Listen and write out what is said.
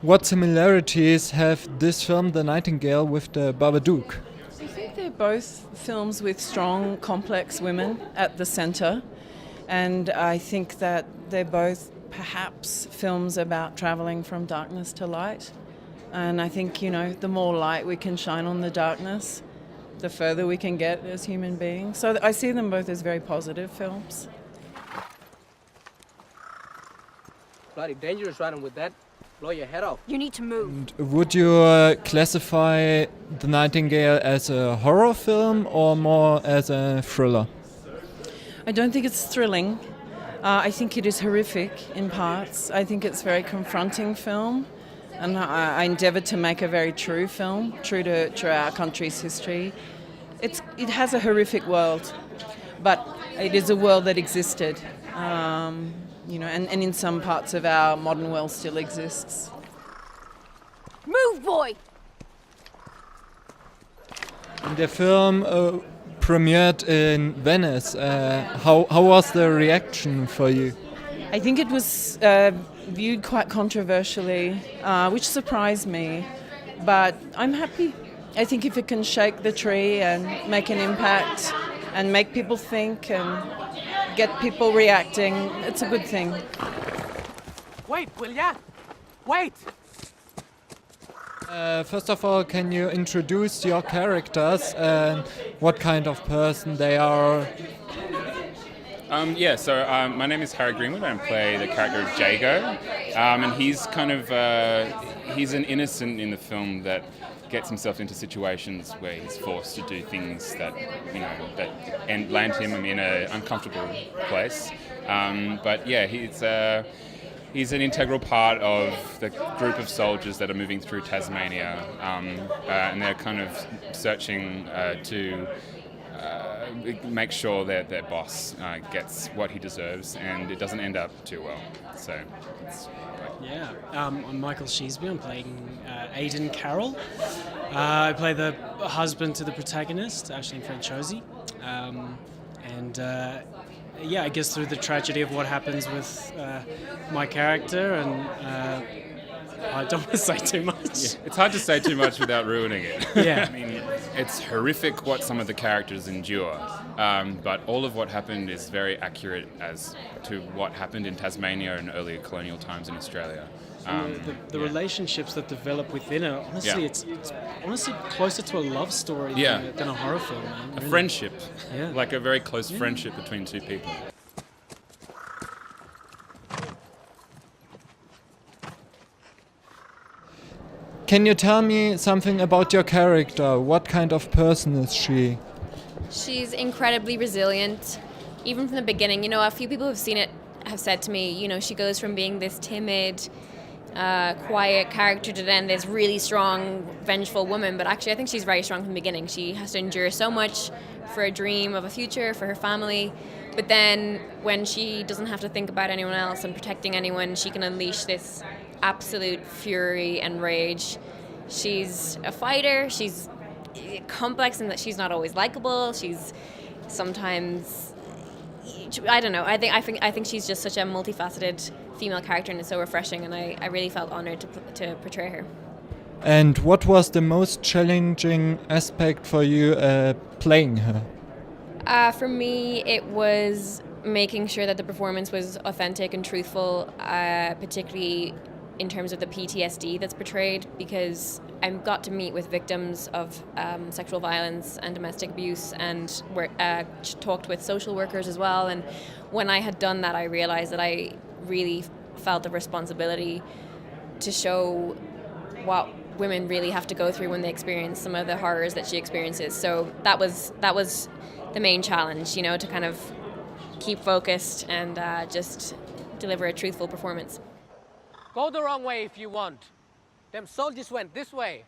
What similarities have this film, The Nightingale, with the Babadook? I think they're both films with strong, complex women at the centre, and I think that they're both perhaps films about travelling from darkness to light. And I think, the more light we can shine on the darkness, the further we can get as human beings. So I see them both as very positive films. Bloody dangerous riding with that. Blow your head off. You need to move. And would you classify The Nightingale as a horror film or more as a thriller? I don't think it's thrilling. I think it is horrific in parts. I think it's a very confronting film. And I endeavoured to make a very true film, true to our country's history. It has a horrific world, but it is a world that existed. And in some parts of our modern world still exists. Move, boy! The film premiered in Venice. How was the reaction for you? I think it was viewed quite controversially, which surprised me, but I'm happy. I think if it can shake the tree and make an impact and make people think and get people reacting, it's a good thing. Wait, will ya? Wait! First of all, can you introduce your characters and what kind of person they are? My name is Harry Greenwood. I play the character of Jago, and he's he's an innocent in the film that gets himself into situations where he's forced to do things that land him in an uncomfortable place. He's an integral part of the group of soldiers that are moving through Tasmania, and they're kind of searching to make sure that their boss gets what he deserves, and it doesn't end up too well. So, I'm Michael Sheasby. I'm playing Aidan Carroll. I play the husband to the protagonist, Ashley Franciosi, I guess through the tragedy of what happens with my character, and I don't want to say too much. Yeah, it's hard to say too much without ruining it. Yeah. I mean, it's horrific what some of the characters endure, but all of what happened is very accurate as to what happened in Tasmania in earlier colonial times in Australia. The relationships that develop within it, honestly, it's honestly closer to a love story than a horror film. Man, a really. friendship, Yeah. like a very close friendship between two people. Can you tell me something about your character? What kind of person is she? She's incredibly resilient, even from the beginning. A few people who've seen it have said to me, she goes from being this timid, quiet character to then this really strong, vengeful woman. But actually, I think she's very strong from the beginning. She has to endure so much for a dream of a future, for her family. But then when she doesn't have to think about anyone else and protecting anyone, she can unleash this absolute fury and rage. She's a fighter. She's complex in that she's not always likable. She's sometimes, I don't know. I think she's just such a multifaceted female character, and it's so refreshing. And I really felt honored to portray her. And what was the most challenging aspect for you playing her? For me, it was making sure that the performance was authentic and truthful, particularly in terms of the PTSD that's portrayed, because I got to meet with victims of sexual violence and domestic abuse, and talked with social workers as well. And when I had done that, I realized that I really felt the responsibility to show what women really have to go through when they experience some of the horrors that she experiences. So that was the main challenge, to kind of keep focused and just deliver a truthful performance. Go the wrong way if you want. Them soldiers went this way.